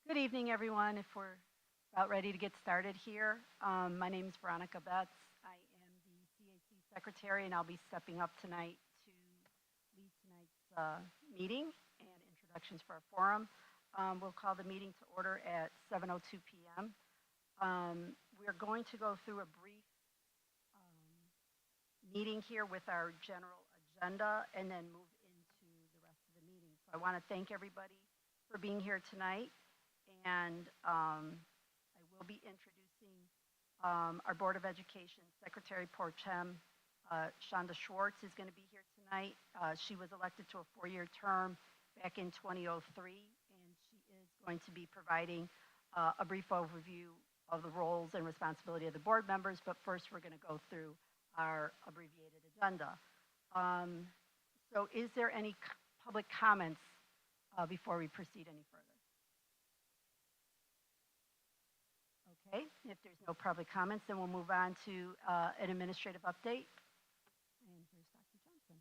Good evening, everyone. If we're about ready to get started here, my name is Veronica Betts. I am the CAC secretary, and I'll be stepping up tonight to lead tonight's meeting and introductions for our forum. We'll call the meeting to order at 7:02 p.m. We're going to go through a brief meeting here with our general agenda and then move into the rest of the meeting. So I want to thank everybody for being here tonight. And I will be introducing our Board of Education Secretary Pro Tem, Shonda Schwartz is going to be here tonight. She was elected to a 4-year term back in 2003, and she is going to be providing a brief overview of the roles and responsibility of the board members. But first, we're going to go through our abbreviated agenda. So is there any public comments before we proceed any further? Okay, if there's no public comments, then we'll move on to an administrative update. And here's Dr. Johnson.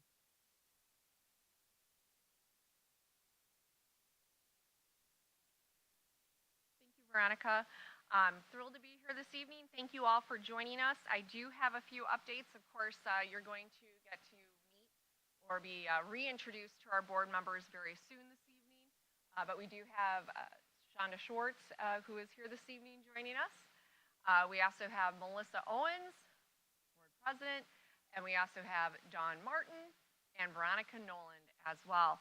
Thank you, Veronica. I'm thrilled to be here this evening. Thank you all for joining us. I do have a few updates. Of course, you're going to get to meet or be reintroduced to our board members very soon this evening. But we do have Shonda Schwartz, who is here this evening joining us. We also have Melissa Owens, board president, and we also have Dawn Martin and Veronica Noland as well.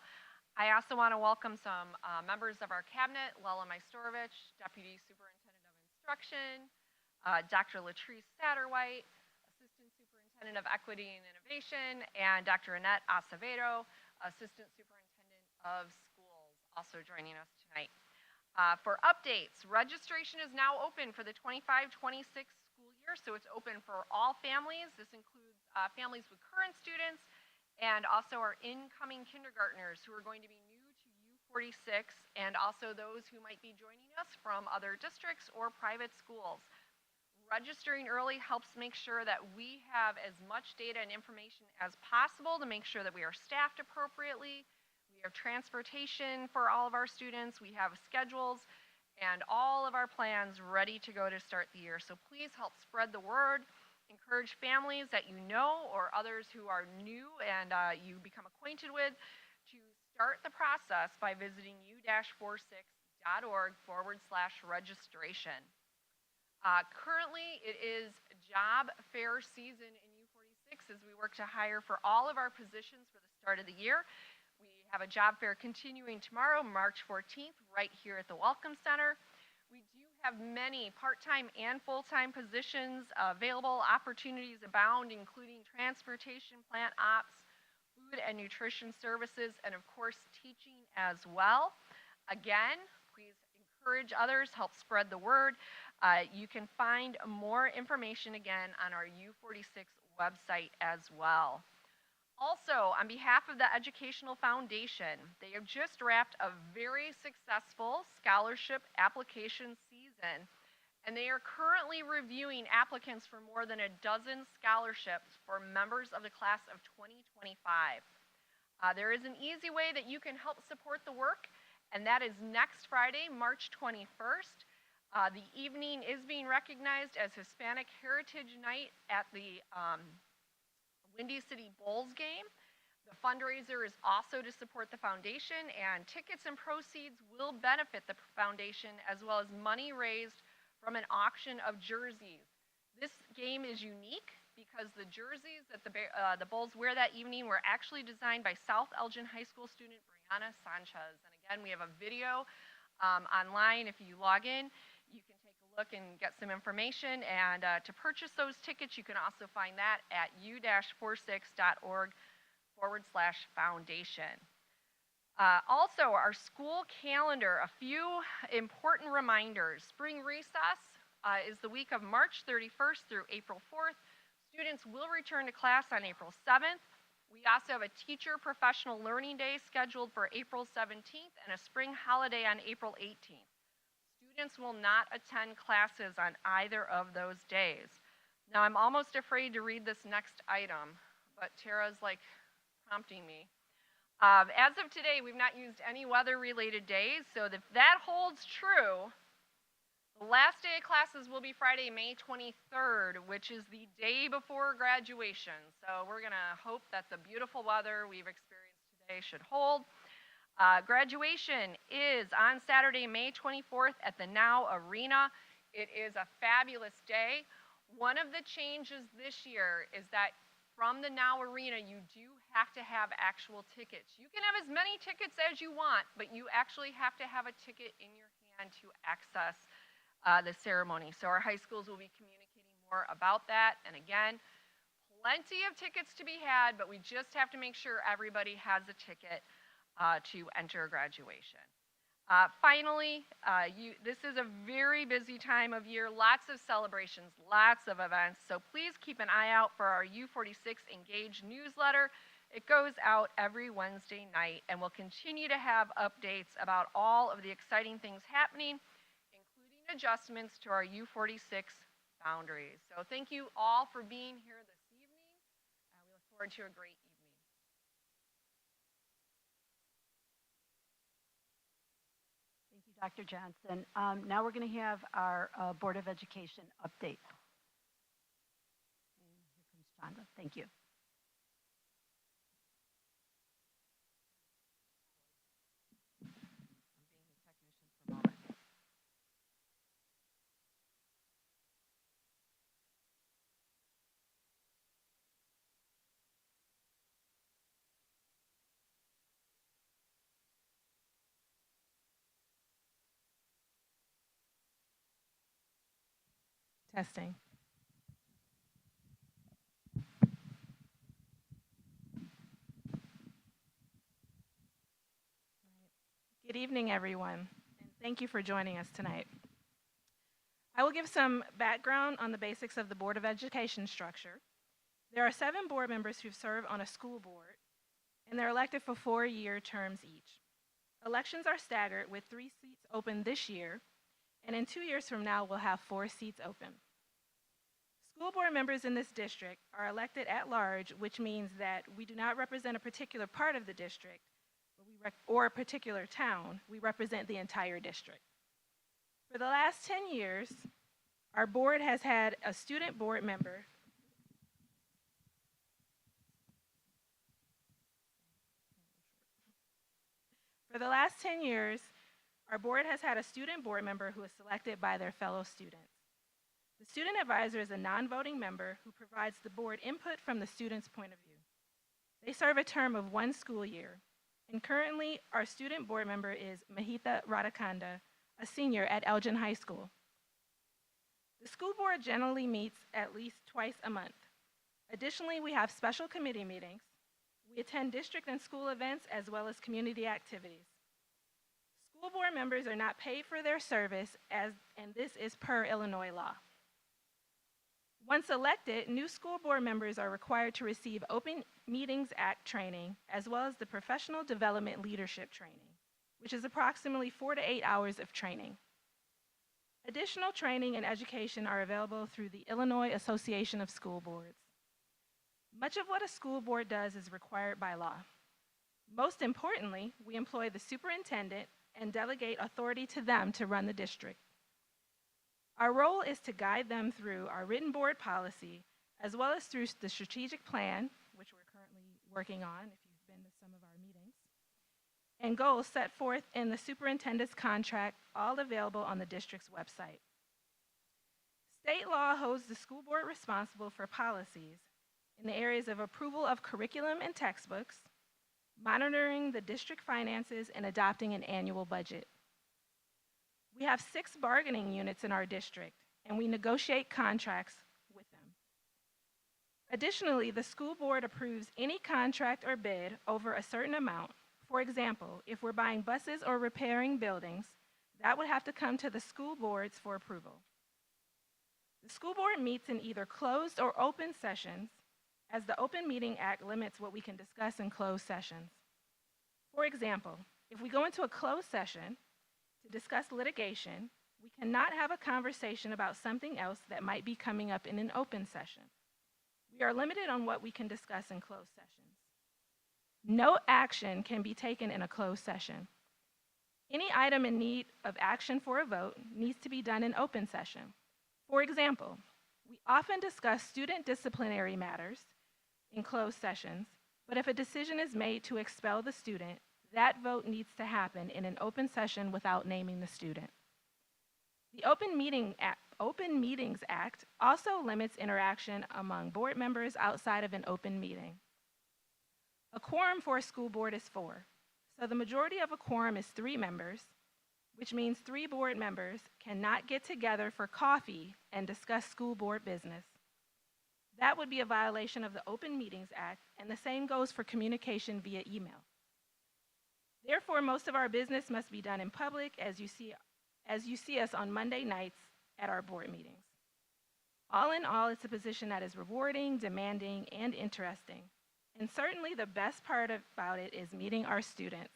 I also want to welcome some members of our cabinet: Lela Majstorovic, Deputy Superintendent of Instruction, Dr. Latrice Satterwhite, Assistant Superintendent of Equity and Innovation, and Dr. Annette Acevedo, Assistant Superintendent of Schools, also joining us tonight. For updates, registration is now open for the 25-26 school year, so it's open for all families. This includes families with current students and also our incoming kindergartners who are going to be new to U46, and also those who might be joining us from other districts or private schools. Registering early helps make sure that we have as much data and information as possible to make sure that we are staffed appropriately. We have transportation for all of our students, we have schedules, and all of our plans ready to go to start the year. So please help spread the word, encourage families that you know or others who are new and you become acquainted with to start the process by visiting u-46.org/registration. Currently, it is job fair season in U46 as we work to hire for all of our positions for the start of the year. We have a job fair continuing tomorrow, March 14th, right here at the Welcome Center. We do have many part-time and full-time positions available. Opportunities abound, including transportation, plant ops, food and nutrition services, and of course, teaching as well. Again, please encourage others, help spread the word. You can find more information again on our U46 website as well. Also, on behalf of the Educational Foundation, they have just wrapped a very successful scholarship application season, and they are currently reviewing applicants for more than a dozen scholarships for members of the class of 2025. There is an easy way that you can help support the work, and that is next Friday, March 21st. The evening is being recognized as Hispanic Heritage Night at the Windy City Bulls game. The fundraiser is also to support the foundation, and tickets and proceeds will benefit the foundation as well as money raised from an auction of jerseys. This game is unique because the jerseys that the Bulls wear that evening were actually designed by South Elgin High School student Brianna Sanchez. And again, we have a video online. If you log in, you can take a look and get some information. And to purchase those tickets, you can also find that at u-46.org/foundation. Also, our school calendar, a few important reminders. Spring recess is the week of March 31st through April 4th. Students will return to class on April 7th. We also have a Teacher Professional Learning Day scheduled for April 17th and a spring holiday on April 18th. Students will not attend classes on either of those days. Now, I'm almost afraid to read this next item, but Tara's like prompting me. As of today, we've not used any weather-related days, so if that holds true, the last day of classes will be Friday, May 23rd, which is the day before graduation. So we're going to hope that the beautiful weather we've experienced today should hold. Graduation is on Saturday, May 24th at the Now Arena. It is a fabulous day. One of the changes this year is that from the Now Arena, you do have to have actual tickets. You can have as many tickets as you want, but you actually have to have a ticket in your hand to access the ceremony. So our high schools will be communicating more about that. And again, plenty of tickets to be had, but we just have to make sure everybody has a ticket to enter graduation. Finally, this is a very busy time of year, lots of celebrations, lots of events, so please keep an eye out for our U46 Engage newsletter. It goes out every Wednesday night, and we'll continue to have updates about all of the exciting things happening, including adjustments to our U46 boundaries. So thank you all for being here this evening, and we look forward to a great evening. Dr. Johnson. Now we're going to have our Board of Education update. And here comes Chanda. Thank you. Testing. Good evening, everyone, and thank you for joining us tonight. I will give some background on the basics of the Board of Education structure. There are 7 board members who serve on a school board, and they're elected for 4-year terms each. Elections are staggered with 3 seats open this year, and in 2 years from now, we'll have 4 seats open. School board members in this district are elected at large, which means that we do not represent a particular part of the district or a particular town. We represent the entire district. For the last 10 years, our board has had a student board member For the last 10 years, our board has had a student board member who is selected by their fellow students. The student advisor is a non-voting member who provides the board input from the student's point of view. They serve a term of 1 school year, and currently our student board member is Mahitha Radhakanda, a senior at Elgin High School. The school board generally meets at least twice a month. Additionally, we have special committee meetings. We attend district and school events as well as community activities. School board members are not paid for their service, and this is per Illinois law. Once elected, new school board members are required to receive Open Meetings Act training as well as the Professional Development Leadership training, which is approximately 4 to 8 hours of training. Additional training and education are available through the Illinois Association of School Boards. Much of what a school board does is required by law. Most importantly, we employ the superintendent and delegate authority to them to run the district. Our role is to guide them through our written board policy, as well as through the strategic plan, which we're currently working on if you've been to some of our meetings, and goals set forth in the superintendent's contract, all available on the district's website. State law holds the school board responsible for policies in the areas of approval of curriculum and textbooks, monitoring the district finances, and adopting an annual budget. We have 6 bargaining units in our district, and we negotiate contracts with them. Additionally, the school board approves any contract or bid over a certain amount. For example, if we're buying buses or repairing buildings, that would have to come to the school boards for approval. The school board meets in either closed or open sessions, as the Open Meeting Act limits what we can discuss in closed sessions. For example, if we go into a closed session to discuss litigation, we cannot have a conversation about something else that might be coming up in an open session. We are limited on what we can discuss in closed sessions. No action can be taken in a closed session. Any item in need of action for a vote needs to be done in open session. For example, we often discuss student disciplinary matters in closed sessions, but if a decision is made to expel the student, that vote needs to happen in an open session without naming the student. The Open Meetings Act also limits interaction among board members outside of an open meeting. A quorum for a school board is 4, so the majority of a quorum is 3 members, which means 3 board members cannot get together for coffee and discuss school board business. That would be a violation of the Open Meetings Act, and the same goes for communication via email. Therefore, most of our business must be done in public, as you see us on Monday nights at our board meetings. All in all, it's a position that is rewarding, demanding, and interesting. And certainly the best part about it is meeting our students,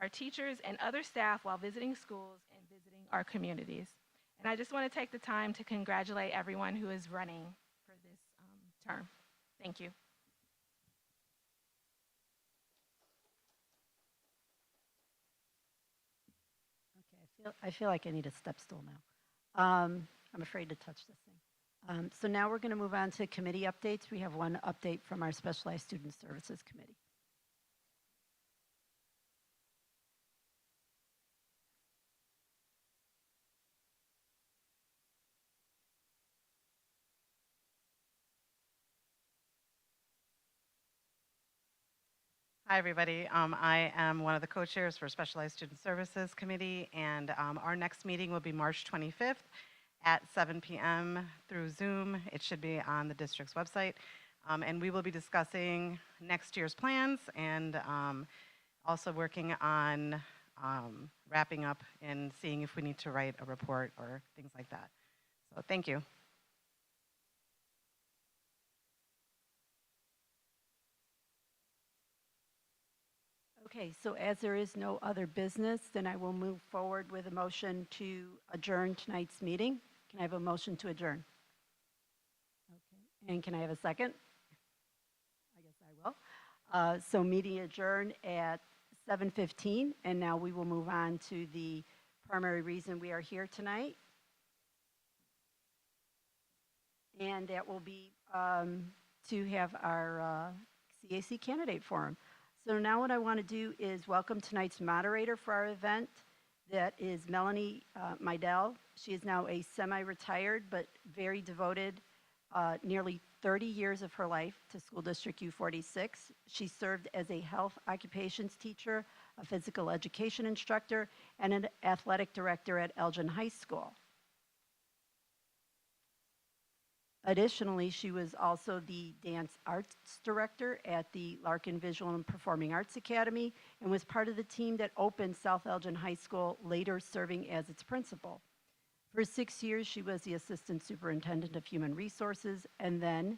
our teachers, and other staff while visiting schools and visiting our communities. And I just want to take the time to congratulate everyone who is running for this term. Thank you. Okay, I feel like I need a step stool now. I'm afraid to touch this thing. So now we're going to move on to committee updates. We have one update from our Specialized Student Services Committee. Hi, everybody. I am one of the co-chairs for Specialized Student Services Committee, and our next meeting will be March 25th at 7 p.m. through Zoom. It should be on the district's website. And we will be discussing next year's plans and also working on wrapping up and seeing if we need to write a report or things like that. So thank you. Okay, so as there is no other business, then I will move forward with a motion to adjourn tonight's meeting. Can I have a motion to adjourn? Okay, and can I have a second? I guess I will. So meeting adjourned at 7:15, and now we will move on to the primary reason we are here tonight. And that will be to have our CAC candidate forum. So now what I want to do is welcome tonight's moderator for our event. That is Melanie Meidel. She is now a semi-retired but very devoted, nearly 30 years of her life to School District U46. She served as a health occupations teacher, a physical education instructor, and an athletic director at Elgin High School. Additionally, she was also the dance arts director at the Larkin Visual and Performing Arts Academy and was part of the team that opened South Elgin High School, later serving as its principal. For 6 years, she was the assistant superintendent of human resources, and then,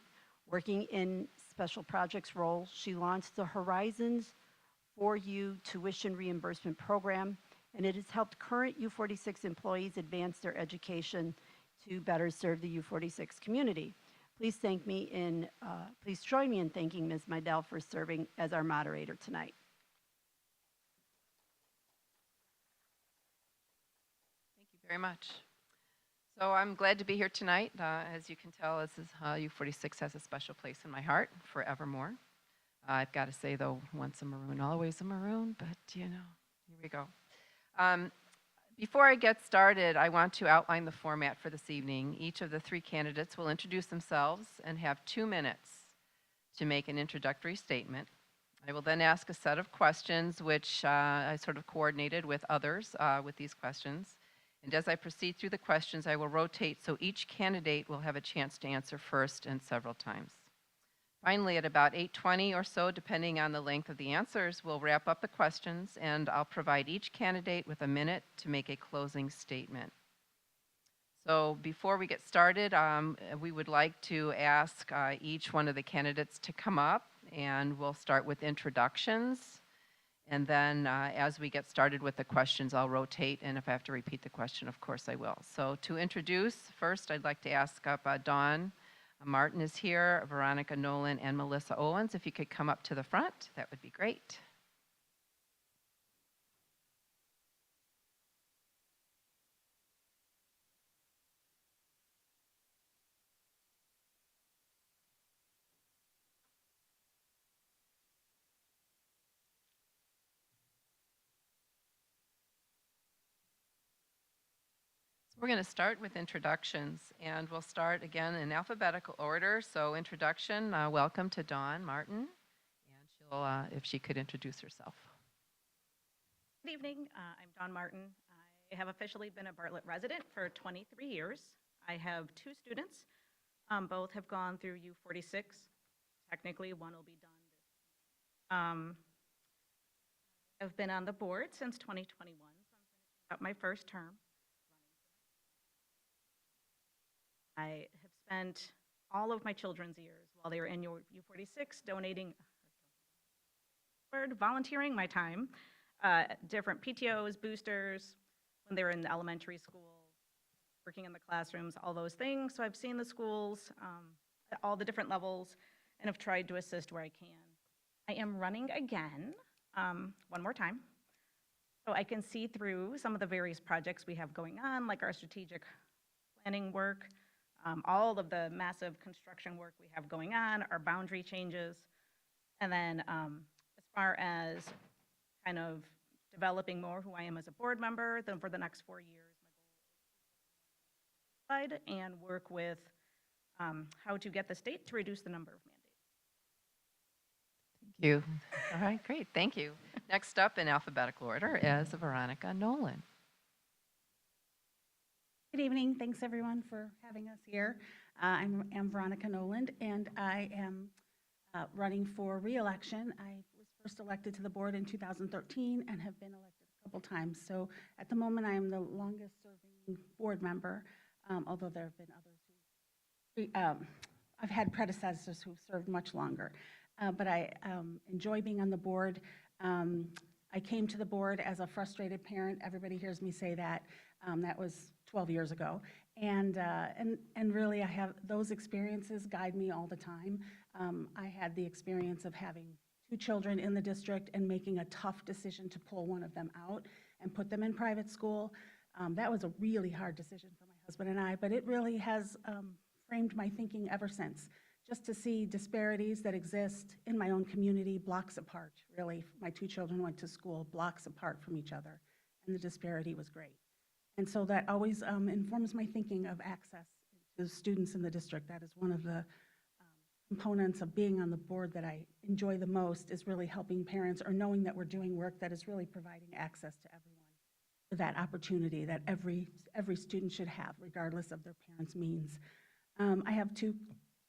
working in special projects role, she launched the Horizons 4U tuition reimbursement program, and it has helped current U46 employees advance their education to better serve the U46 community. Please join me in thanking Ms. Meidel for serving as our moderator tonight. Thank you very much. So I'm glad to be here tonight. As you can tell, this is U46 has a special place in my heart forevermore. I've got to say, though, once a maroon, always a maroon, but you know, here we go. Before I get started, I want to outline the format for this evening. Each of the 3 candidates will introduce themselves and have 2 minutes to make an introductory statement. I will then ask a set of questions, which I sort of coordinated with others with these questions. And as I proceed through the questions, I will rotate so each candidate will have a chance to answer first and several times. Finally, at about 8:20 or so, depending on the length of the answers, we'll wrap up the questions, and I'll provide each candidate with a minute to make a closing statement. So before we get started, we would like to ask each one of the candidates to come up, and we'll start with introductions. And then as we get started with the questions, I'll rotate, and if I have to repeat the question, of course I will. So to introduce, first I'd like to ask up Dawn Martin is here, Veronica Nolan, and Melissa Owens. If you could come up to the front, that would be great. We're going to start with introductions, and we'll start again in alphabetical order. So introduction, welcome to Dawn Martin, and she'll, if she could introduce herself. Good evening. I'm Dawn Martin. I have officially been a Bartlett resident for 23 years. I have 2 students. Both have gone through U46. Technically, one will be done this. I've been on the board since 2021, so I'm finishing up my first term. I have spent all of my children's years while they were in U46 volunteering my time, different PTOs, boosters, when they were in the elementary school, working in the classrooms, all those things. So I've seen the schools at all the different levels and have tried to assist where I can. I am running again, one more time, so I can see through some of the various projects we have going on, like our strategic planning work, all of the massive construction work we have going on, our boundary changes, and then as far as kind of developing more who I am as a board member, then for the next 4 years, my goal is to and work with how to get the state to reduce the number of mandates. Thank you. All right, great, thank you. Next up in alphabetical order is Veronica Nolan. Good evening. Thanks, everyone, for having us here. I am Veronica Nolan, and I am running for re-election. I was first elected to the board in 2013 and have been elected a couple times. So at the moment, I am the longest-serving board member, although there have been others I've had predecessors who've served much longer. But I enjoy being on the board. I came to the board as a frustrated parent. Everybody hears me say that. That was 12 years ago. And really, I have those experiences guide me all the time. I had the experience of having 2 children in the district and making a tough decision to pull one of them out and put them in private school. That was a really hard decision for my husband and I, but it really has framed my thinking ever since. Just to see disparities that exist in my own community blocks apart, really. My 2 children went to school blocks apart from each other, and the disparity was great. And so that always informs my thinking of access to students in the district. That is one of the components of being on the board that I enjoy the most, is really helping parents or knowing that we're doing work that is really providing access to everyone for that opportunity that every student should have, regardless of their parents' means. I have 2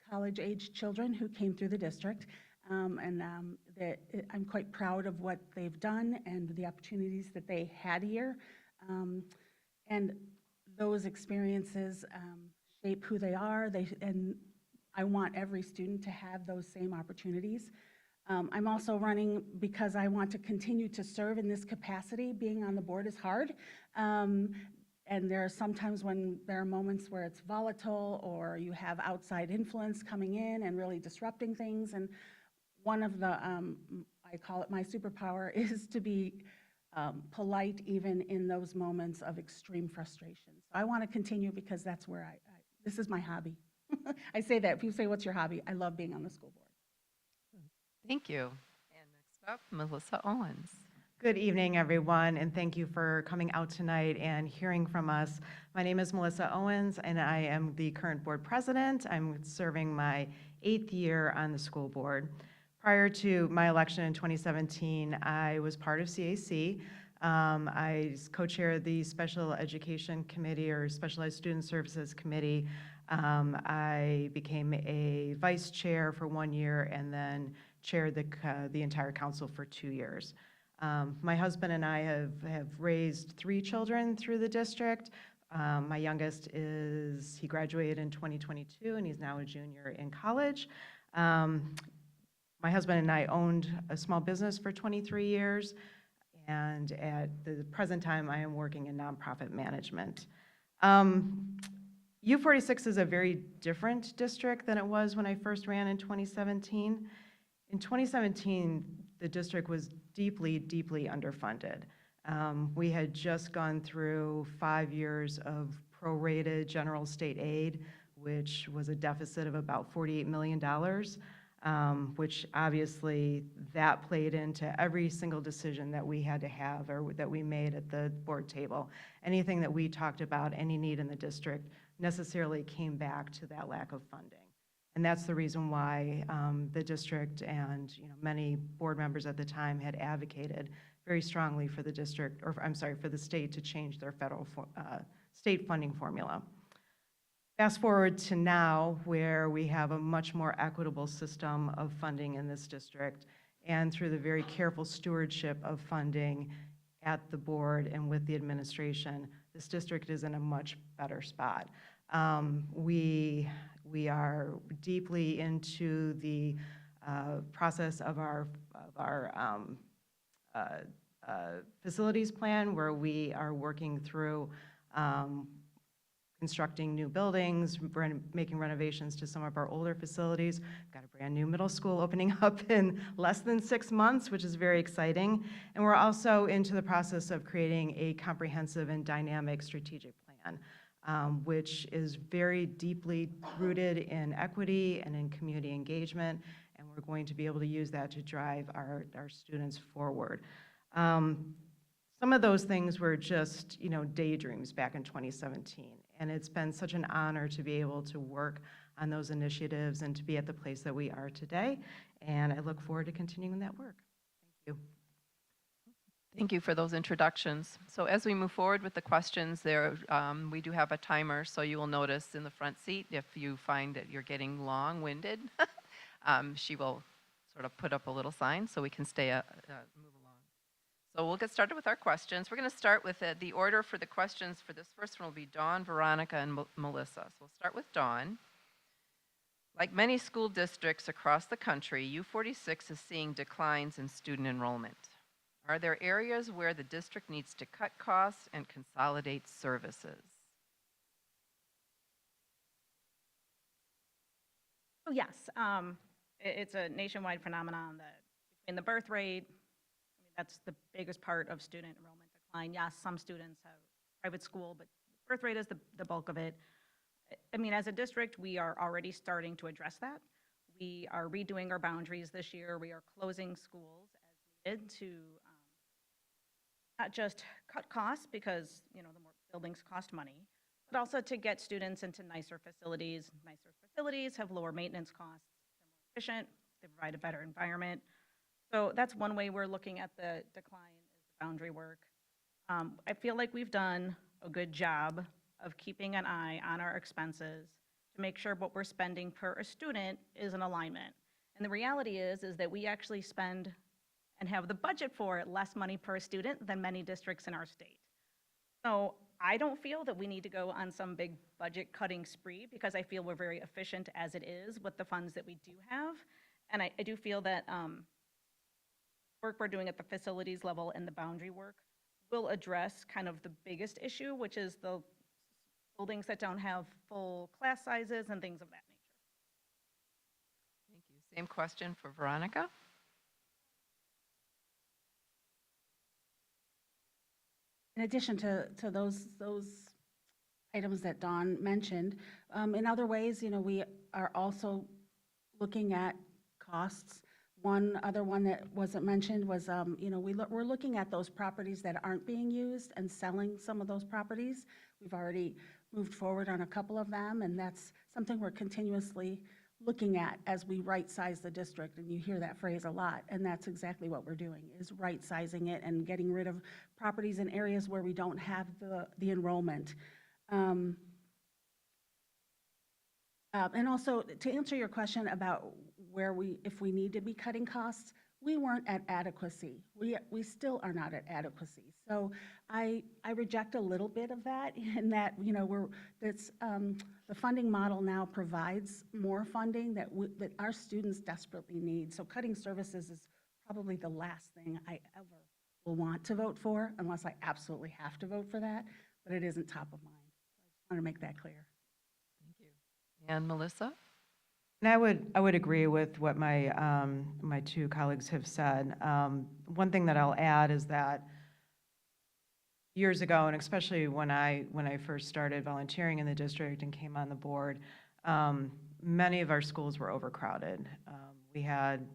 college-age children who came through the district, and I'm quite proud of what they've done and the opportunities that they had here. And those experiences shape who they are, and I want every student to have those same opportunities. I'm also running because I want to continue to serve in this capacity. Being on the board is hard, and there are sometimes when there are moments where it's volatile or you have outside influence coming in and really disrupting things. And one of the, I call it my superpower, is to be polite even in those moments of extreme frustration. So I want to continue because that's where this is my hobby. I say that. If you say, what's your hobby? I love being on the school board. Thank you. And next up, Melissa Owens. Good evening, everyone, and thank you for coming out tonight and hearing from us. My name is Melissa Owens, and I am the current board president. I'm serving my 8th year on the school board. Prior to my election in 2017, I was part of CAC. I co-chaired the Special Education Committee, or Specialized Student Services Committee. I became a vice chair for 1 year and then chaired the entire council for 2 years. My husband and I have raised 3 children through the district. My youngest he graduated in 2022, and he's now a junior in college. My husband and I owned a small business for 23 years, and at the present time, I am working in nonprofit management. U46 is a very different district than it was when I first ran in 2017. In 2017, the district was deeply, deeply underfunded. We had just gone through 5 years of prorated general state aid, which was a deficit of about $48 million, which obviously that played into every single decision that we had to have or that we made at the board table. Anything that we talked about, any need in the district, necessarily came back to that lack of funding. And that's the reason why the district and many board members at the time had advocated very strongly for the district, or I'm sorry, for the state to change their federal state funding formula. Fast forward to now, where we have a much more equitable system of funding in this district, and through the very careful stewardship of funding at the board and with the administration, this district is in a much better spot. We are deeply into the process of our facilities plan, where we are working through constructing new buildings, making renovations to some of our older facilities. Got a brand new middle school opening up in less than 6 months, which is very exciting. And we're also into the process of creating a comprehensive and dynamic strategic plan, which is very deeply rooted in equity and in community engagement, and we're going to be able to use that to drive our students forward. Some of those things were just, daydreams back in 2017, and it's been such an honor to be able to work on those initiatives and to be at the place that we are today, and I look forward to continuing that work. Thank you. Thank you for those introductions. So as we move forward with the questions there, we do have a timer, so you will notice in the front seat, if you find that you're getting long-winded, she will sort of put up a little sign so we can move along. So we'll get started with our questions. We're going to start with the order for the questions for this first one will be Dawn, Veronica, and Melissa. So we'll start with Dawn. Like many school districts across the country, U46 is seeing declines in student enrollment. Are there areas where the district needs to cut costs and consolidate services? Oh, yes. It's a nationwide phenomenon that between the birth rate, that's the biggest part of student enrollment decline. Yes, some students have private school, but birth rate is the bulk of it. As a district, we are already starting to address that. We are redoing our boundaries this year. We are closing schools as needed to not just cut costs because, the more buildings cost money, but also to get students into nicer facilities. Nicer facilities have lower maintenance costs. They're more efficient. They provide a better environment. So that's one way we're looking at the decline is the boundary work. I feel like we've done a good job of keeping an eye on our expenses to make sure what we're spending per a student is in alignment. And the reality is that we actually spend and have the budget for it less money per student than many districts in our state. So I don't feel that we need to go on some big budget cutting spree because I feel we're very efficient as it is with the funds that we do have. And I do feel that work we're doing at the facilities level and the boundary work will address kind of the biggest issue, which is the buildings that don't have full class sizes and things of that nature. Thank you. Same question for Veronica. In addition to those items that Dawn mentioned, in other ways, we are also looking at costs. One other one that wasn't mentioned was, we're looking at those properties that aren't being used and selling some of those properties. We've already moved forward on a couple of them, and that's something we're continuously looking at as we right-size the district, and you hear that phrase a lot, and that's exactly what we're doing, is right-sizing it and getting rid of properties in areas where we don't have the enrollment. And also, to answer your question about if we need to be cutting costs, we weren't at adequacy. We still are not at adequacy. So I reject a little bit of that in that, the funding model now provides more funding that our students desperately need. So cutting services is probably the last thing I ever will want to vote for, unless I absolutely have to vote for that, but it isn't top of mind. I just want to make that clear. And Melissa? And I would agree with what my two colleagues have said. One thing that I'll add is that years ago, and especially when I first started volunteering in the district and came on the board, many of our schools were overcrowded. We had,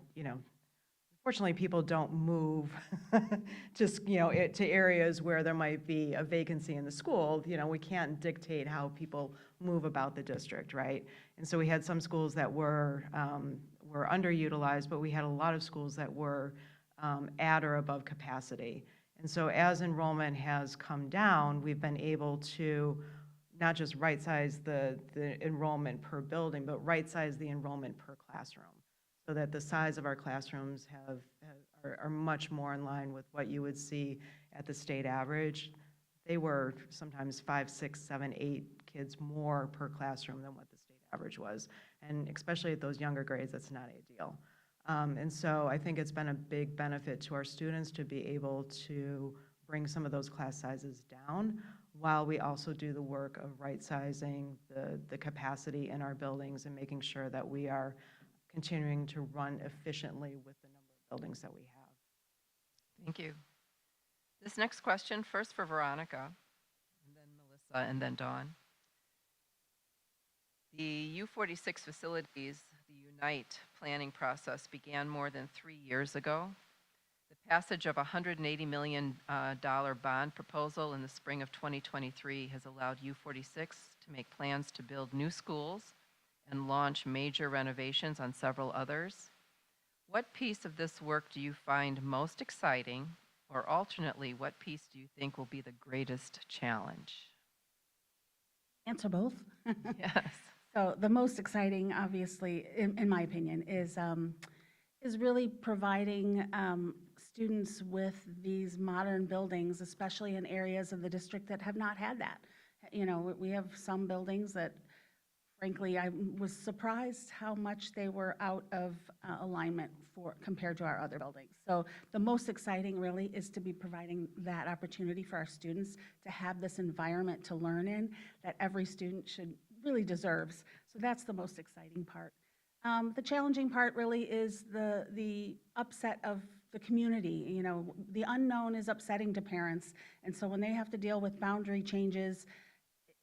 fortunately, people don't move just, to areas where there might be a vacancy in the school. We can't dictate how people move about the district, right? And so we had some schools that were underutilized, but we had a lot of schools that were at or above capacity. And so as enrollment has come down, we've been able to not just right-size the enrollment per building, but right-size the enrollment per classroom, so that the size of our classrooms are much more in line with what you would see at the state average. They were sometimes 5, 6, 7, 8 kids more per classroom than what the state average was. And especially at those younger grades, that's not ideal. And so I think it's been a big benefit to our students to be able to bring some of those class sizes down while we also do the work of right-sizing the capacity in our buildings and making sure that we are continuing to run efficiently with the number of buildings that we have. Thank you. This next question, first for Veronica, and then Melissa, and then Dawn. The U46 facilities, the Unite planning process began more than 3 years ago. The passage of a $180 million bond proposal in the spring of 2023 has allowed U46 to make plans to build new schools and launch major renovations on several others. What piece of this work do you find most exciting, or alternately, what piece do you think will be the greatest challenge? Answer both. Yes. So the most exciting, obviously, in my opinion, is really providing students with these modern buildings, especially in areas of the district that have not had that. We have some buildings that, frankly, I was surprised how much they were out of alignment compared to our other buildings. So the most exciting really is to be providing that opportunity for our students to have this environment to learn in that every student really deserves. So that's the most exciting part. The challenging part really is the upset of the community. The unknown is upsetting to parents, and so when they have to deal with boundary changes,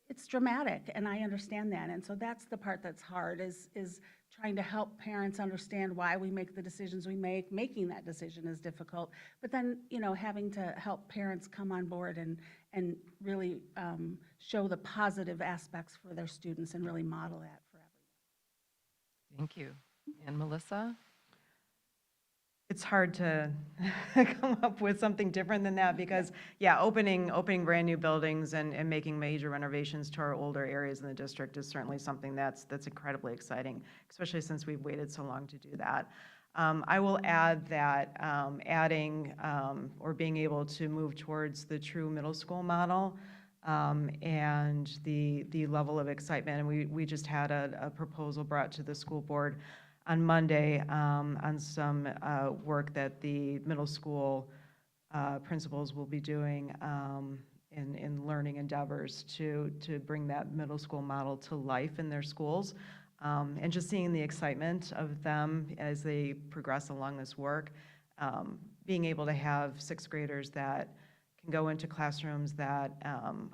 it's dramatic, and I understand that. And so that's the part that's hard, is trying to help parents understand why we make the decisions we make. Making that decision is difficult, but then, having to help parents come on board and really show the positive aspects for their students and really model that for everyone. Thank you. And Melissa? It's hard to come up with something different than that because, yeah, opening brand new buildings and making major renovations to our older areas in the district is certainly something that's incredibly exciting, especially since we've waited so long to do that. I will add that adding or being able to move towards the true middle school model and the level of excitement, and we just had a proposal brought to the school board on Monday on some work that the middle school principals will be doing in learning endeavors to bring that middle school model to life in their schools. And just seeing the excitement of them as they progress along this work, being able to have sixth graders that can go into classrooms that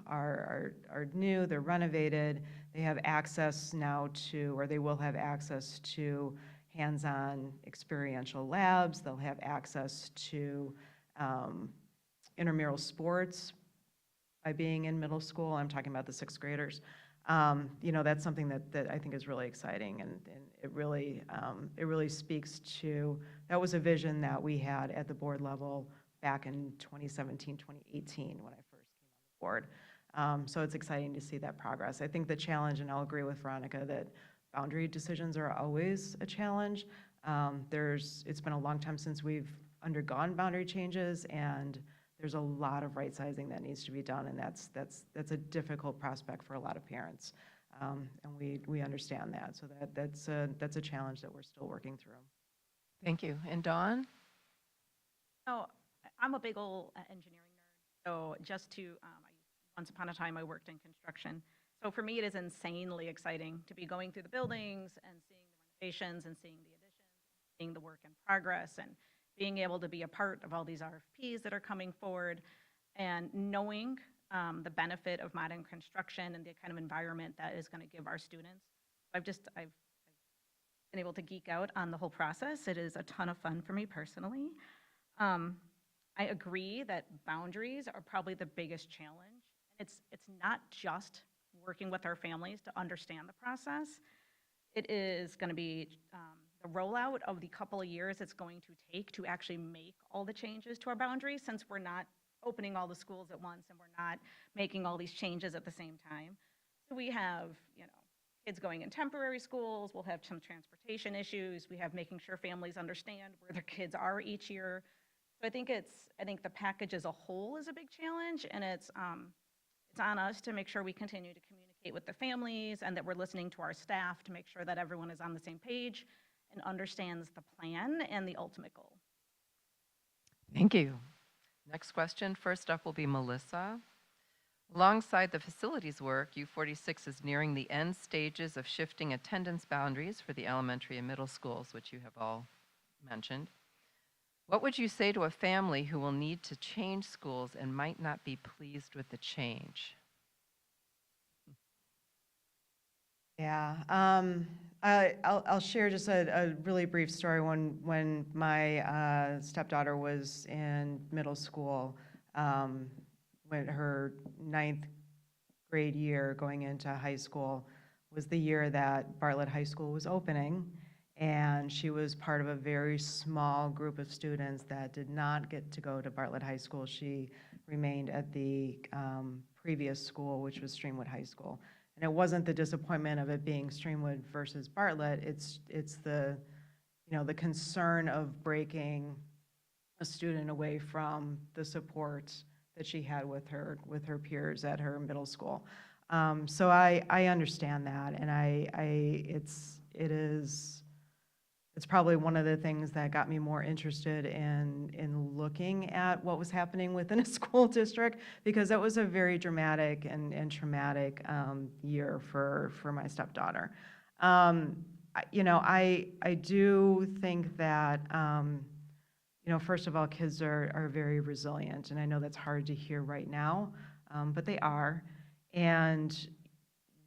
are new, they're renovated, they have access now to, or they will have access to hands-on experiential labs, they'll have access to intramural sports by being in middle school. I'm talking about the sixth graders. That's something that I think is really exciting, and it really speaks to, that was a vision that we had at the board level back in 2017, 2018 when I first came on the board. So it's exciting to see that progress. I think the challenge, and I'll agree with Veronica, that boundary decisions are always a challenge. It's been a long time since we've undergone boundary changes, and there's a lot of right sizing that needs to be done, and that's a difficult prospect for a lot of parents. And we understand that. So that's a challenge that we're still working through. Thank you. And Dawn? I'm a big old engineering nerd, so once upon a time I worked in construction. So for me, it is insanely exciting to be going through the buildings and seeing the renovations and seeing the additions, seeing the work in progress, and being able to be a part of all these RFPs that are coming forward, and knowing the benefit of modern construction and the kind of environment that is going to give our students. I've been able to geek out on the whole process. It is a ton of fun for me personally. I agree that boundaries are probably the biggest challenge. It's not just working with our families to understand the process. It is going to be the rollout of the couple of years it's going to take to actually make all the changes to our boundaries, since we're not opening all the schools at once and we're not making all these changes at the same time. So we have, kids going in temporary schools, we'll have some transportation issues, we have making sure families understand where their kids are each year. So I think the package as a whole is a big challenge, and it's on us to make sure we continue to communicate with the families and that we're listening to our staff to make sure that everyone is on the same page and understands the plan and the ultimate goal. Thank you. Next question, first up will be Melissa. Alongside the facilities work, U46 is nearing the end stages of shifting attendance boundaries for the elementary and middle schools, which you have all mentioned. What would you say to a family who will need to change schools and might not be pleased with the change? Yeah, I'll share just a really brief story. When my stepdaughter was in middle school, when her 9th grade year going into high school was the year that Bartlett High School was opening, and she was part of a very small group of students that did not get to go to Bartlett High School. She remained at the previous school, which was Streamwood High School. And it wasn't the disappointment of it being Streamwood versus Bartlett. It's the, the concern of breaking a student away from the support that she had with her peers at her middle school. So I understand that, and it's probably one of the things that got me more interested in looking at what was happening within a school district, because that was a very dramatic and traumatic year for my stepdaughter. I do think that, first of all, kids are very resilient, and I know that's hard to hear right now, but they are. And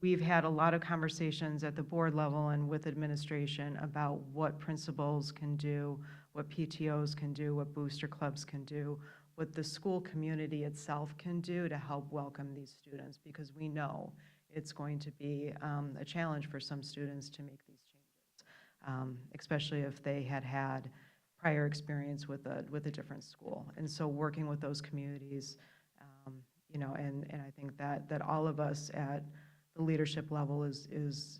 we've had a lot of conversations at the board level and with administration about what principals can do, what PTOs can do, what booster clubs can do, what the school community itself can do to help welcome these students, because we know it's going to be a challenge for some students to make these changes, especially if they had prior experience with a different school. And so working with those communities, and I think that all of us at the leadership level is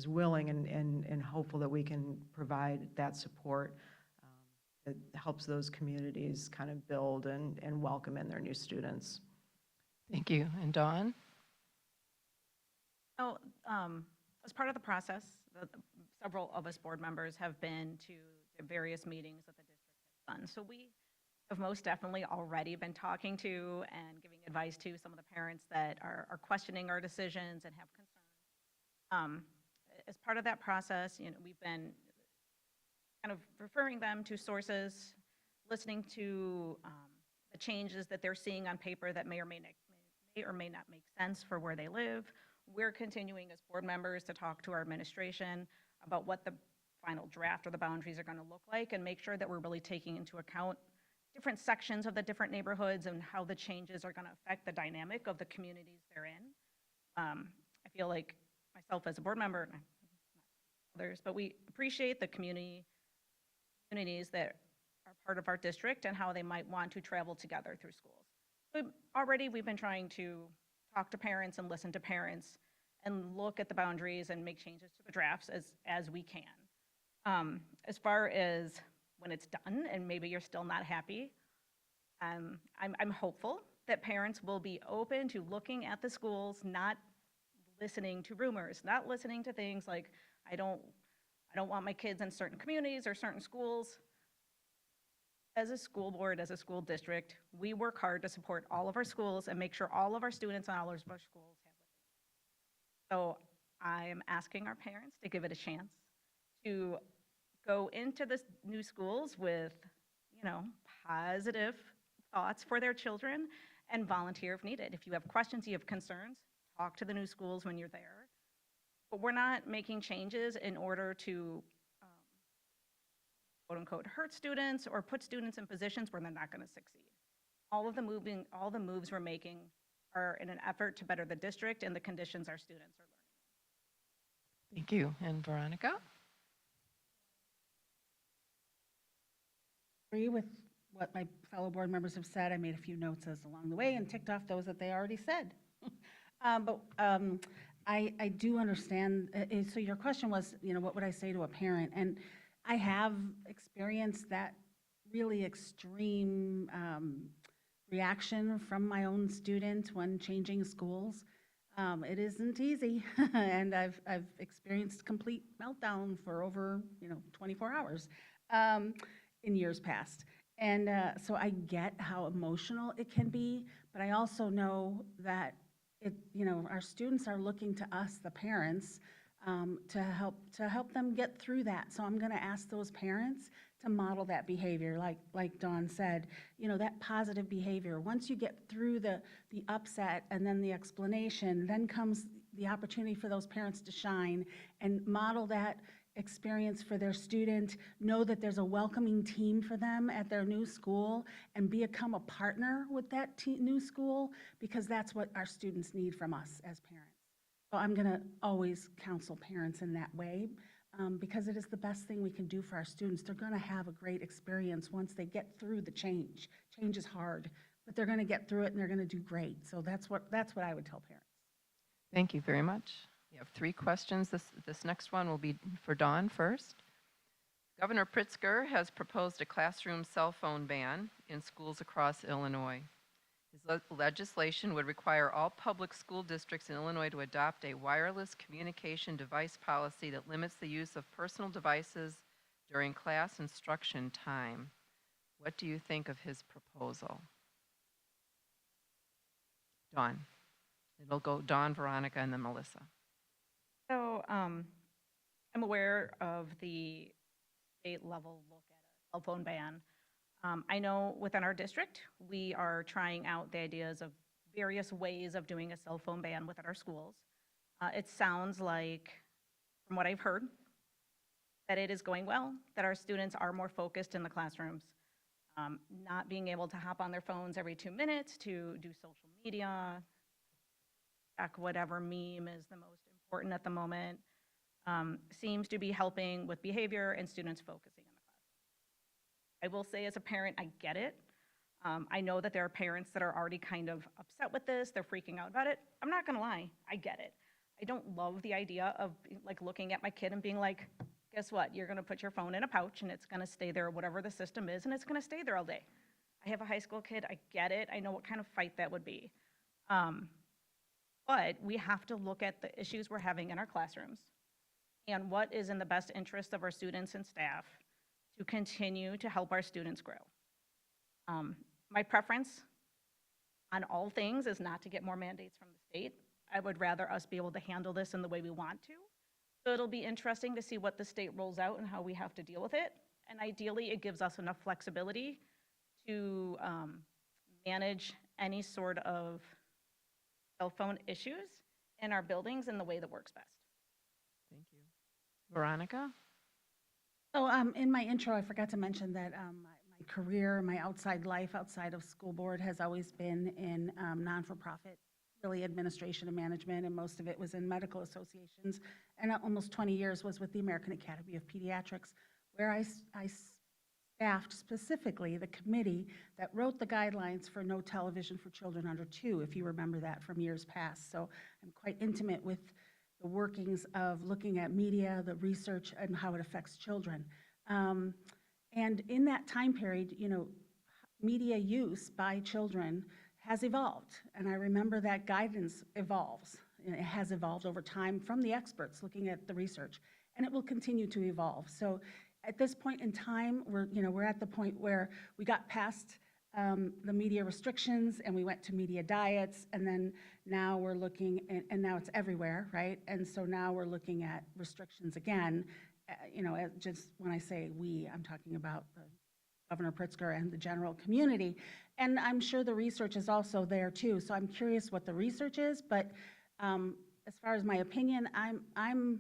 willing and hopeful that we can provide that support that helps those communities kind of build and welcome in their new students. Thank you. And Dawn? As part of the process, several of us board members have been to the various meetings that the district has done. So we have most definitely already been talking to and giving advice to some of the parents that are questioning our decisions and have concerns. As part of that process, we've been kind of referring them to sources, listening to the changes that they're seeing on paper that may or may not make sense for where they live. We're continuing as board members to talk to our administration about what the final draft or the boundaries are going to look like, and make sure that we're really taking into account different sections of the different neighborhoods and how the changes are going to affect the dynamic of the communities they're in. I feel like myself as a board member, and others, but we appreciate the communities that are part of our district and how they might want to travel together through schools. So already we've been trying to talk to parents and listen to parents and look at the boundaries and make changes to the drafts as we can. As far as when it's done and maybe you're still not happy, I'm hopeful that parents will be open to looking at the schools, not listening to rumors, not listening to things like, I don't want my kids in certain communities or certain schools. As a school board, as a school district, we work hard to support all of our schools and make sure all of our students and all of our schools So I am asking our parents to give it a chance, to go into the new schools with, positive thoughts for their children and volunteer if needed. If you have questions, you have concerns, talk to the new schools when you're there. But we're not making changes in order to um, quote unquote hurt students or put students in positions where they're not going to succeed. All the moves we're making are in an effort to better the district and the conditions our students are learning. Thank you. And Veronica? Agree with what my fellow board members have said. I made a few notes as along the way and ticked off those that they already said. But I do understand, so your question was, what would I say to a parent? And I have experienced that really extreme reaction from my own student when changing schools. It isn't easy, and I've experienced complete meltdown for over 24 hours in years past. And so I get how emotional it can be, but I also know that our students are looking to us, the parents, to help them get through that. So I'm going to ask those parents to model that behavior, like Dawn said, that positive behavior. Once you get through the upset and then the explanation, then comes the opportunity for those parents to shine and model that experience for their student, know that there's a welcoming team for them at their new school, and become a partner with that new school, because that's what our students need from us as parents. So I'm going to always counsel parents in that way, because it is the best thing we can do for our students. They're going to have a great experience once they get through the change. Change is hard, but they're going to get through it and they're going to do great. So that's what I would tell parents. Thank you very much. We have 3 questions. This next one will be for Dawn first. Governor Pritzker has proposed a classroom cell phone ban in schools across Illinois. His legislation would require all public school districts in Illinois to adopt a wireless communication device policy that limits the use of personal devices during class instruction time. What do you think of his proposal? Dawn. It'll go Dawn, Veronica, and then Melissa. So I'm aware of the state level look at a cell phone ban. I know within our district, we are trying out the ideas of various ways of doing a cell phone ban within our schools. It sounds like, from what I've heard, that it is going well, that our students are more focused in the classrooms, not being able to hop on their phones every 2 minutes to do social media, check whatever meme is the most important at the moment, seems to be helping with behavior and students focusing in the classroom. I will say, as a parent, I get it. I know that there are parents that are already kind of upset with this. They're freaking out about it. I'm not going to lie. I get it. I don't love the idea of looking at my kid and being like, guess what? You're going to put your phone in a pouch and it's going to stay there, whatever the system is, and it's going to stay there all day. I have a high school kid. I get it. I know what kind of fight that would be. But we have to look at the issues we're having in our classrooms and what is in the best interest of our students and staff to continue to help our students grow. My preference on all things is not to get more mandates from the state. I would rather us be able to handle this in the way we want to. So it'll be interesting to see what the state rolls out and how we have to deal with it. And ideally, it gives us enough flexibility to manage any sort of cell phone issues in our buildings in the way that works best. Thank you. Veronica? So in my intro, I forgot to mention that my career, my outside life outside of school board has always been in non-for-profit, really administration and management, and most of it was in medical associations. And almost 20 years was with the American Academy of Pediatrics, where I staffed specifically the committee that wrote the guidelines for no television for children under 2, if you remember that from years past. So I'm quite intimate with the workings of looking at media, the research, and how it affects children. And in that time period, media use by children has evolved. And I remember that guidance evolves. It has evolved over time from the experts looking at the research, and it will continue to evolve. So at this point in time, we're at the point where we got past the media restrictions, and we went to media diets, and then now we're looking, and now it's everywhere, right? And so now we're looking at restrictions again. You know, just when I say we, I'm talking about Governor Pritzker and the general community. And I'm sure the research is also there too. So I'm curious what the research is, but as far as my opinion, I'm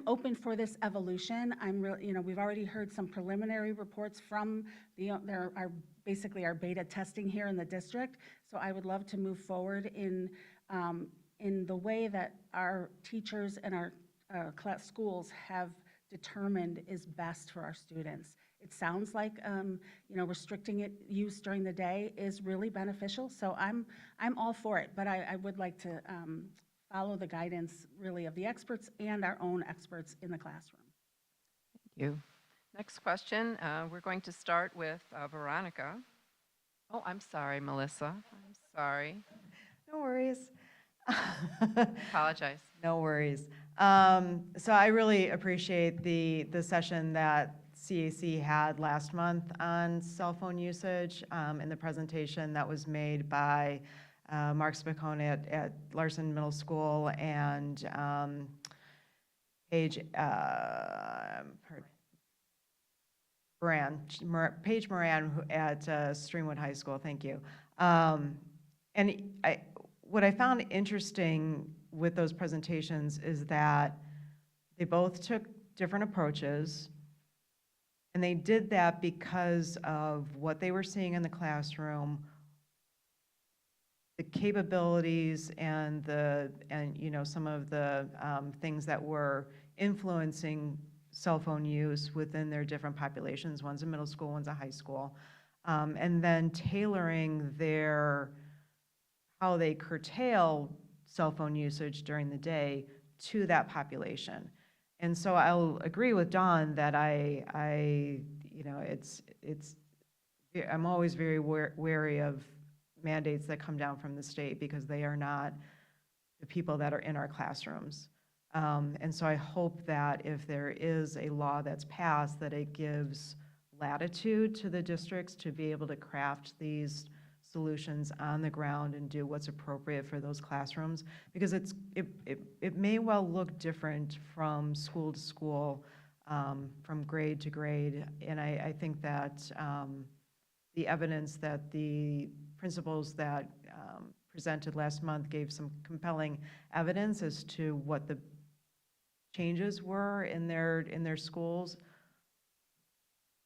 open for this evolution. You know, we've already heard some preliminary reports from basically our beta testing here in the district. So I would love to move forward in the way that our teachers and our schools have determined is best for our students. It sounds like you know, restricting use during the day is really beneficial. So I'm all for it, but I would like to follow the guidance really of the experts and our own experts in the classroom. Thank you. Next question, we're going to start with Veronica. Oh, I'm sorry, Melissa. I'm sorry. No worries. Apologize. No worries. So I really appreciate the session that CAC had last month on cell phone usage and the presentation that was made by Mark Spicone at Larson Middle School and Paige Moran at Streamwood High School. Thank you. What I found interesting with those presentations is that they both took different approaches, and they did that because of what they were seeing in the classroom, the capabilities and you know, some of the things that were influencing cell phone use within their different populations. One's a middle school, one's a high school, and then tailoring how they curtail cell phone usage during the day to that population. And so I'll agree with Dawn that you know, I'm always very wary of mandates that come down from the state because they are not the people that are in our classrooms. And so I hope that if there is a law that's passed, that it gives latitude to the districts to be able to craft these solutions on the ground and do what's appropriate for those classrooms, because it may well look different from school to school, from grade to grade. And I think that the evidence that the principals that presented last month gave some compelling evidence as to what the changes were in their schools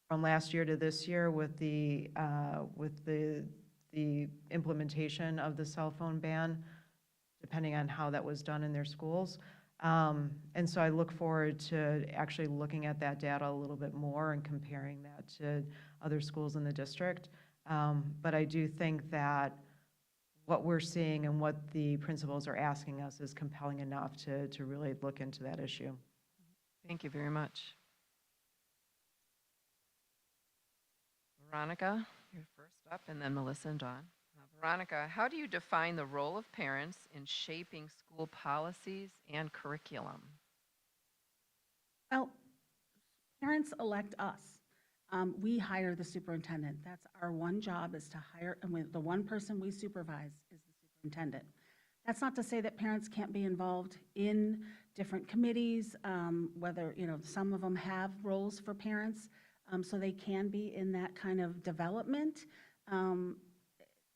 from last year to this year with the implementation of the cell phone ban, depending on how that was done in their schools. And so I look forward to actually looking at that data a little bit more and comparing that to other schools in the district. But I do think that what we're seeing and what the principals are asking us is compelling enough to really look into that issue. Thank you very much. Veronica, you're first up, and then Melissa and Dawn. Veronica, how do you define the role of parents in shaping school policies and curriculum? Well, parents elect us. We hire the superintendent. That's our one job, is to hire, and the one person we supervise is the superintendent. That's not to say that parents can't be involved in different committees, whether, you know, some of them have roles for parents, so they can be in that kind of development,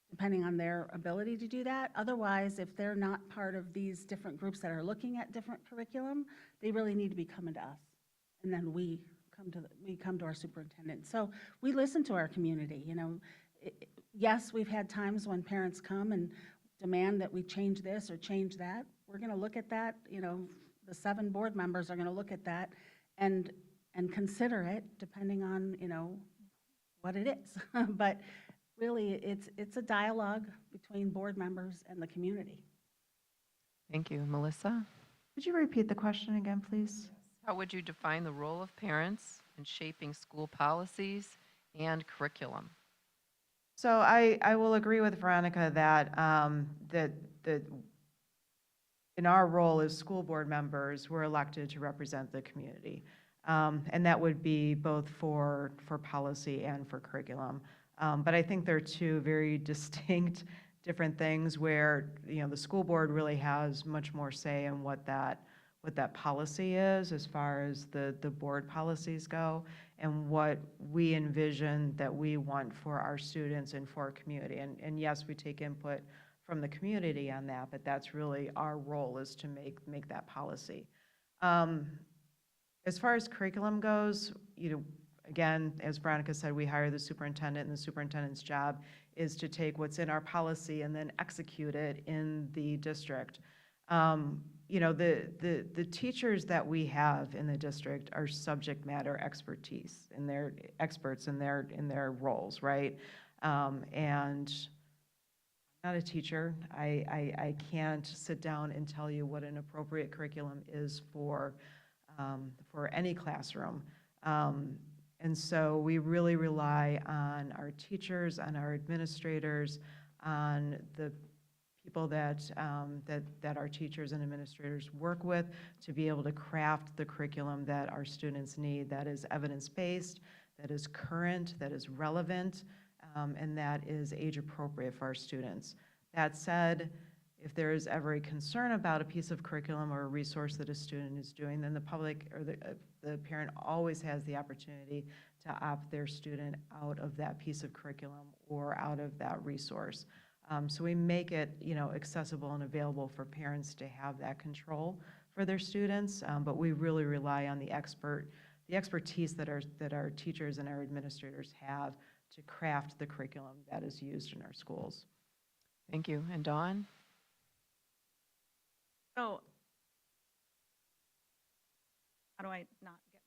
depending on their ability to do that. Otherwise, if they're not part of these different groups that are looking at different curriculum, they really need to be coming to us. And then we come to our superintendent. So we listen to our community, you know. Yes, we've had times when parents come and demand that we change this or change that. We're gonna look at that, you know, the 7 board members are gonna look at that and consider it depending on, you know, what it is. But really, it's a dialogue between board members and the community. Thank you. Melissa? Could you repeat the question again, please? How would you define the role of parents in shaping school policies and curriculum? So I will agree with Veronica that that in our role as school board members, we're elected to represent the community. And that would be both for policy and for curriculum. But I think they're two very distinct, different things where, the school board really has much more say in what that policy is as far as the board policies go and what we envision that we want for our students and for our community. And yes, we take input from the community on that, but that's really our role, is to make that policy. As far as curriculum goes, again, as Veronica said, we hire the superintendent, and the superintendent's job is to take what's in our policy and then execute it in the district. The teachers that we have in the district are subject matter expertise, and they're experts in their roles, right? And I'm not a teacher. I can't sit down and tell you what an appropriate curriculum is for any classroom. And so we really rely on our teachers, on our administrators, on the people that our teachers and administrators work with to be able to craft the curriculum that our students need, that is evidence-based, that is current, that is relevant, and that is age-appropriate for our students. That said, if there is ever a concern about a piece of curriculum or a resource that a student is doing, then the public or the parent always has the opportunity to opt their student out of that piece of curriculum or out of that resource. So we make it, accessible and available for parents to have that control for their students, but we really rely on the expertise that our teachers and our administrators have to craft the curriculum that is used in our schools. Thank you. And Dawn? So, how do I not get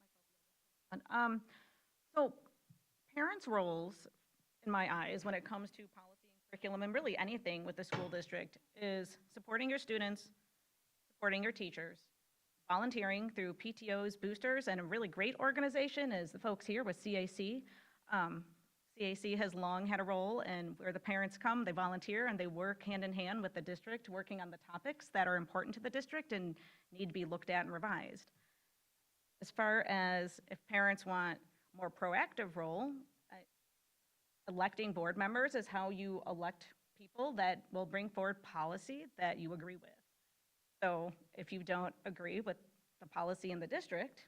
myself yelled at? So, parents' roles, in my eyes, when it comes to policy and curriculum, and really anything with the school district, is supporting your students, supporting your teachers, volunteering through PTOs, boosters, and a really great organization is the folks here with CAC. CAC has long had a role, and where the parents come, they volunteer, and they work hand in hand with the district, working on the topics that are important to the district and need to be looked at and revised. As far as if parents want more proactive role, electing board members is how you elect people that will bring forward policy that you agree with. So if you don't agree with the policy in the district,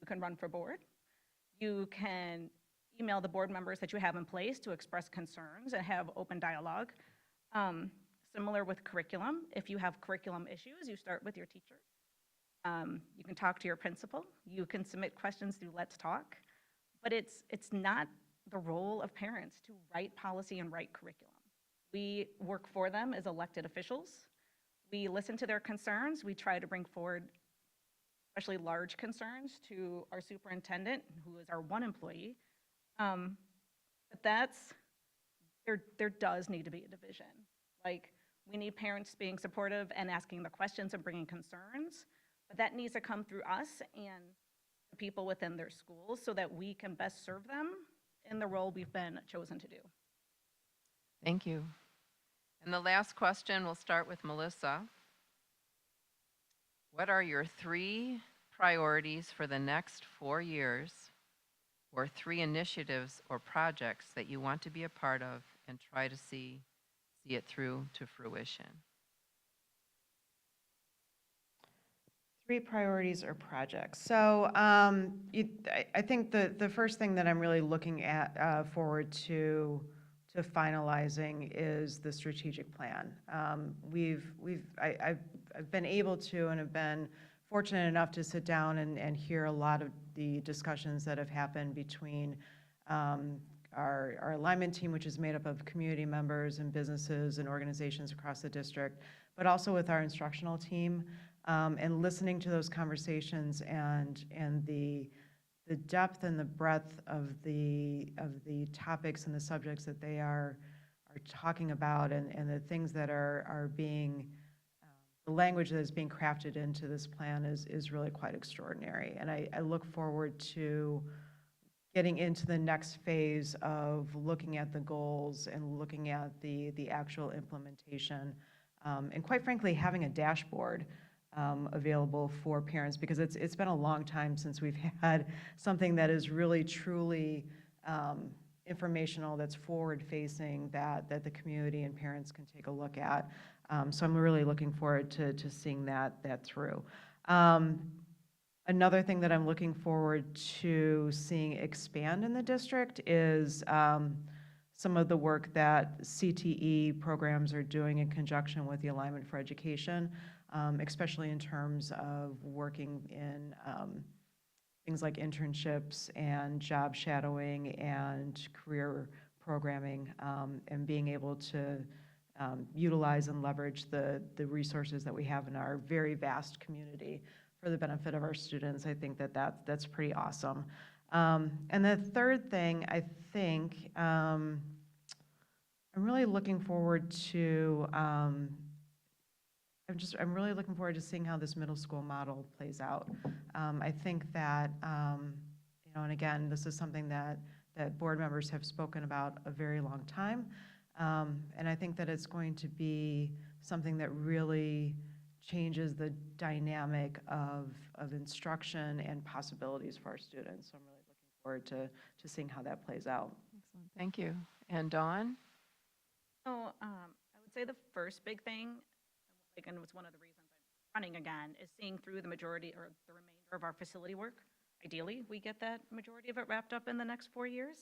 you can run for board. You can email the board members that you have in place to express concerns and have open dialogue. Similar with curriculum, if you have curriculum issues, you start with your teachers. You can talk to your principal. You can submit questions through Let's Talk. But it's not the role of parents to write policy and write curriculum. We work for them as elected officials. We listen to their concerns. We try to bring forward especially large concerns to our superintendent, who is our one employee. But there does need to be a division. Like, we need parents being supportive and asking the questions and bringing concerns, but that needs to come through us and the people within their schools so that we can best serve them in the role we've been chosen to do. Thank you. And the last question, we'll start with Melissa. What are your 3 priorities for the next 4 years, or 3 initiatives or projects that you want to be a part of and try to see it through to fruition? 3 priorities or projects. So I think the first thing that I'm really looking at forward to finalizing is the strategic plan. I've been able to and have been fortunate enough to sit down and hear a lot of the discussions that have happened between our alignment team, which is made up of community members and businesses and organizations across the district, but also with our instructional team, and listening to those conversations and the depth and the breadth of the topics and the subjects that they are talking about, and the things that are being, the language that is being crafted into this plan is really quite extraordinary. And I look forward to getting into the next phase of looking at the goals and looking at the actual implementation, and quite frankly, having a dashboard available for parents, because it's been a long time since we've had something that is really truly informational, that's forward-facing, that the community and parents can take a look at. So I'm really looking forward to seeing that through. Another thing that I'm looking forward to seeing expand in the district is some of the work that CTE programs are doing in conjunction with the Alignment for Education, especially in terms of working in things like internships and job shadowing and career programming, and being able to utilize and leverage the resources that we have in our very vast community for the benefit of our students. I think that's pretty awesome. And the third thing, I think, I'm really looking forward to, I'm really looking forward to seeing how this middle school model plays out. I think that, and again, this is something that board members have spoken about a very long time. And I think that it's going to be something that really changes the dynamic of instruction and possibilities for our students. So I'm really looking forward to seeing how that plays out. Excellent, thank you. And Dawn? So I would say the first big thing, and it's one of the reasons I'm running again, is seeing through the majority or the remainder of our facility work. Ideally, we get that majority of it wrapped up in the next 4 years.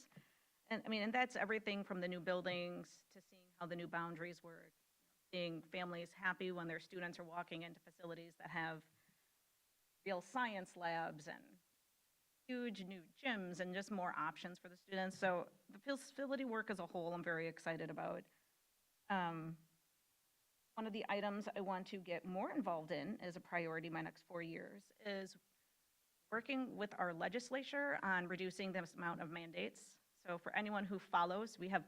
And I mean, and that's everything from the new buildings to seeing how the new boundaries work, seeing families happy when their students are walking into facilities that have real science labs and huge new gyms and just more options for the students. So the facility work as a whole, I'm very excited about. One of the items I want to get more involved in as a priority my next 4 years is working with our legislature on reducing the amount of mandates. So for anyone who follows, we have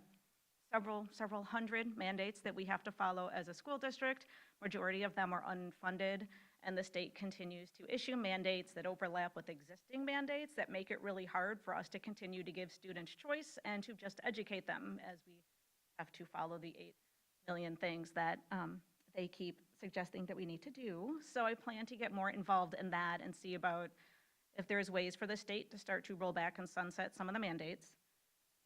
several hundred mandates that we have to follow as a school district. Majority of them are unfunded, and the state continues to issue mandates that overlap with existing mandates that make it really hard for us to continue to give students choice and to just educate them, as we have to follow the 8 million things that they keep suggesting that we need to do. So I plan to get more involved in that and see about if there's ways for the state to start to roll back and sunset some of the mandates.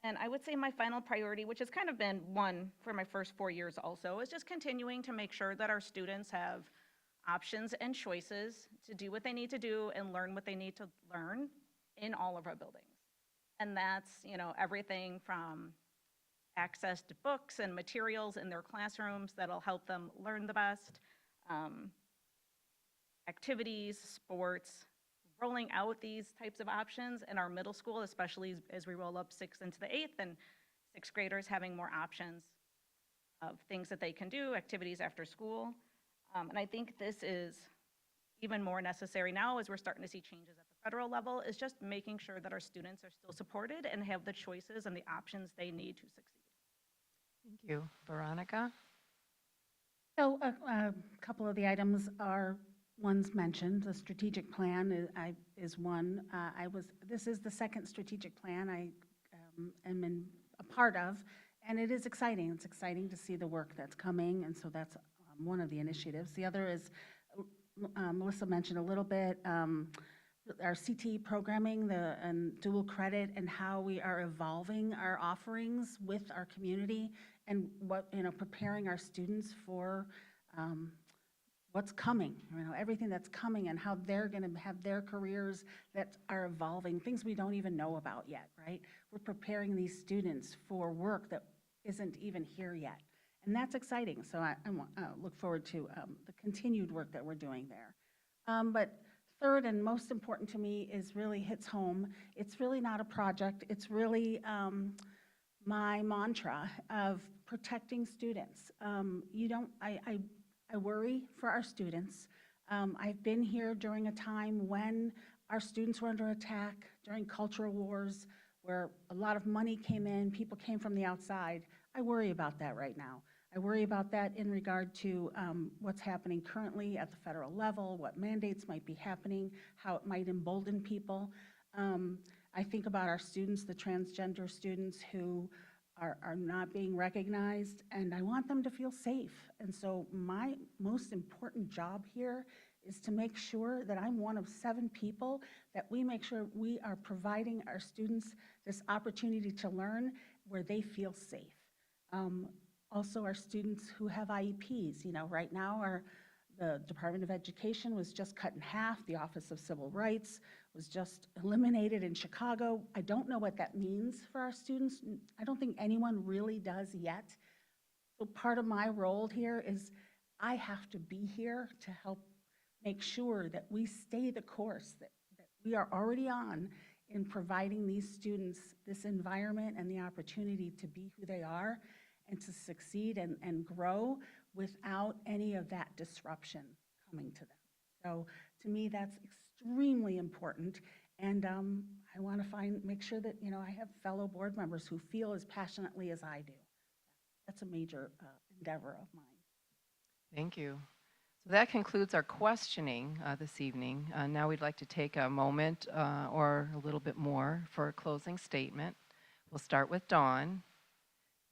And I would say my final priority, which has kind of been one for my first 4 years also, is just continuing to make sure that our students have options and choices to do what they need to do and learn what they need to learn in all of our buildings. And that's, everything from access to books and materials in their classrooms that'll help them learn the best, activities, sports, rolling out these types of options in our middle school, especially as we roll up 6th into the 8th, and 6th graders having more options of things that they can do, activities after school. And I think this is even more necessary now as we're starting to see changes at the federal level, is just making sure that our students are still supported and have the choices and the options they need to succeed. Thank you. Veronica? So a couple of the items are ones mentioned. The strategic plan is one. This is the second strategic plan I am a part of, and it is exciting. It's exciting to see the work that's coming, and so that's one of the initiatives. The other is, Melissa mentioned a little bit, our CTE programming, and dual credit, and how we are evolving our offerings with our community, and preparing our students for what's coming, everything that's coming, and how they're going to have their careers that are evolving, things we don't even know about yet, right? We're preparing these students for work that isn't even here yet, and that's exciting. So I look forward to the continued work that we're doing there. But third and most important to me is really hits home. It's really not a project. It's really my mantra of protecting students. I worry for our students. I've been here during a time when our students were under attack, during cultural wars, where a lot of money came in, people came from the outside. I worry about that right now. I worry about that in regard to what's happening currently at the federal level, what mandates might be happening, how it might embolden people. I think about our students, the transgender students who are not being recognized, and I want them to feel safe. And so my most important job here is to make sure that I'm one of 7 people, that we make sure we are providing our students this opportunity to learn where they feel safe. Also, our students who have IEPs, right now the Department of Education was just cut in half. The Office of Civil Rights was just eliminated in Chicago. I don't know what that means for our students. I don't think anyone really does yet. So part of my role here is I have to be here to help make sure that we stay the course that we are already on in providing these students this environment and the opportunity to be who they are and to succeed and grow without any of that disruption coming to them. So to me, that's extremely important. And I want to make sure that, I have fellow board members who feel as passionately as I do. That's a major endeavor of mine. Thank you. So that concludes our questioning this evening. Now we'd like to take a moment or a little bit more for a closing statement. We'll start with Dawn,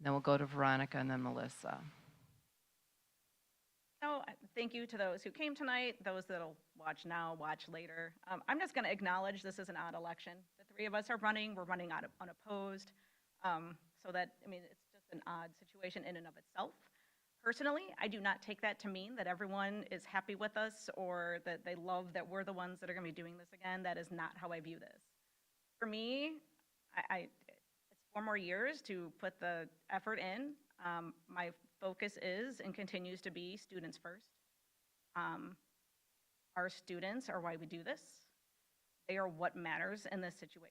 then we'll go to Veronica and then Melissa. So thank you to those who came tonight, those that'll watch now, watch later. I'm just going to acknowledge this is an odd election. The 3 of us are running. We're running out of unopposed. So that, it's just an odd situation in and of itself. Personally, I do not take that to mean that everyone is happy with us or that they love that we're the ones that are going to be doing this again. That is not how I view this. For me, it's 4 more years to put the effort in. My focus is and continues to be students first. Our students are why we do this. They are what matters in this situation.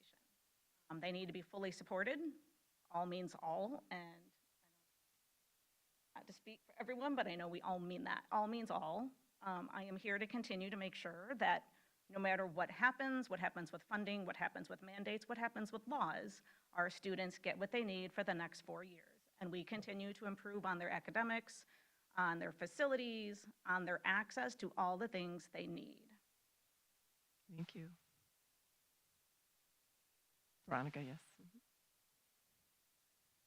They need to be fully supported. All means all, and not to speak for everyone, but I know we all mean that. All means all. I am here to continue to make sure that no matter what happens with funding, what happens with mandates, what happens with laws, our students get what they need for the next 4 years. And we continue to improve on their academics, on their facilities, on their access to all the things they need. Thank you. Veronica, yes.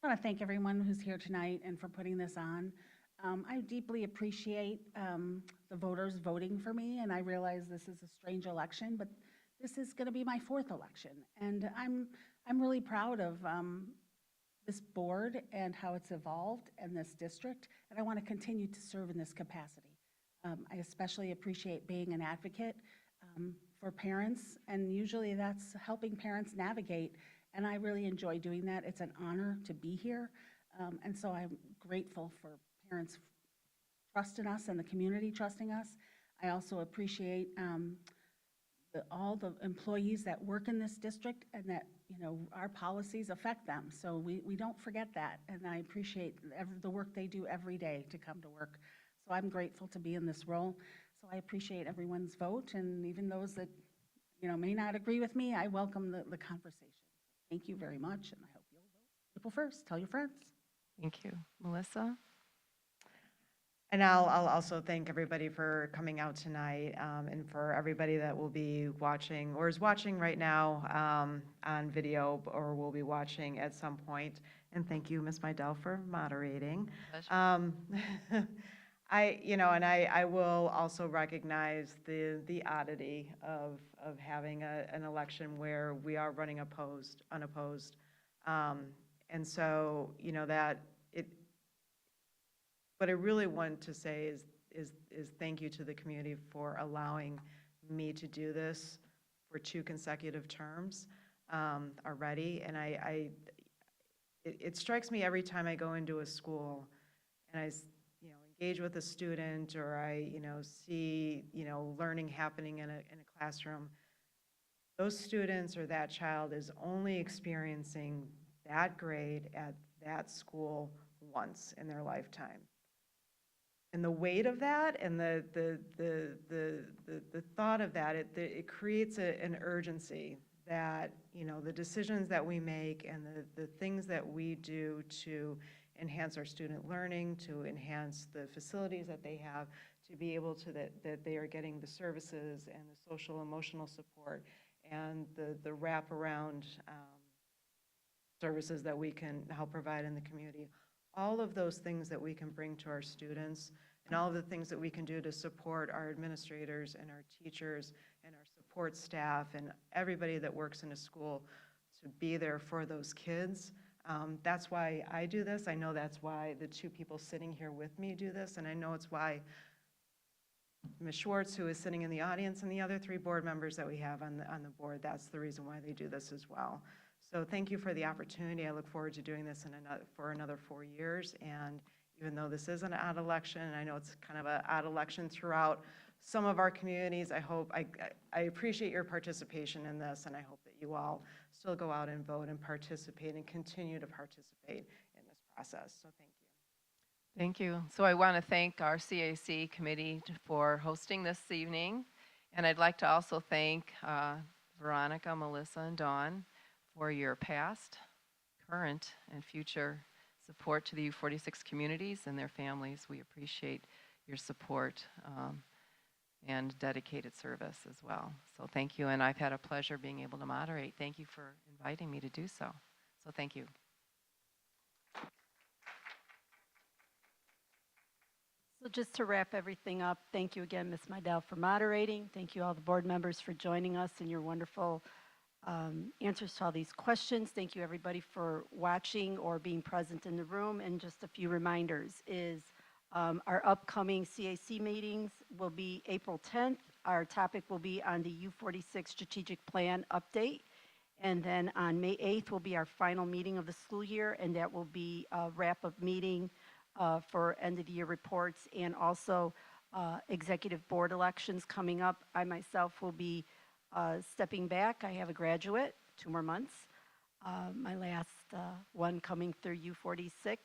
I want to thank everyone who's here tonight and for putting this on. I deeply appreciate the voters voting for me, and I realize this is a strange election, but this is going to be my 4th election, and I'm really proud of this board and how it's evolved and this district, and I want to continue to serve in this capacity. I especially appreciate being an advocate for parents, and usually that's helping parents navigate, and I really enjoy doing that. It's an honor to be here, and so I'm grateful for parents trusting us and the community trusting us. I also appreciate all the employees that work in this district and that, our policies affect them. So we don't forget that, and I appreciate the work they do every day to come to work. So I'm grateful to be in this role. So I appreciate everyone's vote, and even those that, may not agree with me, I welcome the conversation. Thank you very much, and I hope you'll vote April 1st. Tell your friends. Thank you. Melissa? And I'll also thank everybody for coming out tonight, and for everybody that will be watching or is watching right now on video or will be watching at some point. And thank you, Ms. Mydell, for moderating. I will also recognize the oddity of having an election where we are running unopposed. And so, what I really want to say is thank you to the community for allowing me to do this for 2 consecutive terms already. And it strikes me every time I go into a school and I engage with a student, or I see learning happening in a classroom. Those students or that child is only experiencing that grade at that school once in their lifetime. And the weight of that and the thought of that, it creates an urgency that, the decisions that we make and the things that we do to enhance our student learning, to enhance the facilities that they have, to be able to, that they are getting the services and the social emotional support and the wraparound services that we can help provide in the community. All of those things that we can bring to our students and all of the things that we can do to support our administrators and our teachers and our support staff and everybody that works in a school to be there for those kids. That's why I do this. I know that's why the two people sitting here with me do this, and I know it's why Ms. Schwartz, who is sitting in the audience, and the other three board members that we have on the board, that's the reason why they do this as well. So thank you for the opportunity. I look forward to doing this for another 4 years. And even though this is an odd election, and I know it's kind of an odd election throughout some of our communities, I appreciate your participation in this, and I hope that you all still go out and vote and participate and continue to participate in this process. So thank you. Thank you. So I want to thank our CAC committee for hosting this evening. And I'd like to also thank Veronica, Melissa, and Dawn for your past, current, and future support to the U46 communities and their families. We appreciate your support and dedicated service as well. So thank you. And I've had a pleasure being able to moderate. Thank you for inviting me to do so. So thank you. So just to wrap everything up, thank you again, Ms. Mydell, for moderating. Thank you all the board members for joining us and your wonderful answers to all these questions. Thank you everybody for watching or being present in the room. And just a few reminders is our upcoming CAC meetings will be April 10th. Our topic will be on the U46 strategic plan update. And then on May 8th will be our final meeting of the school year, and that will be a wrap-up meeting for end of the year reports and also executive board elections coming up. I myself will be stepping back. I have a graduate, 2 more months. My last one coming through U46.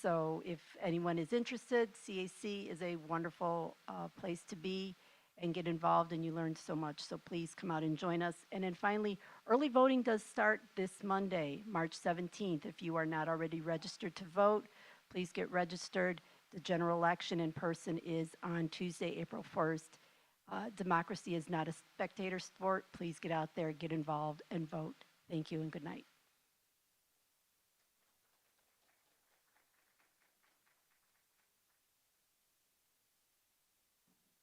So if anyone is interested, CAC is a wonderful place to be and get involved, and you learn so much. So please come out and join us. And then finally, early voting does start this Monday, March 17th. If you are not already registered to vote, please get registered. The general election in person is on Tuesday, April 1st. Democracy is not a spectator sport. Please get out there, get involved, and vote. Thank you and good night.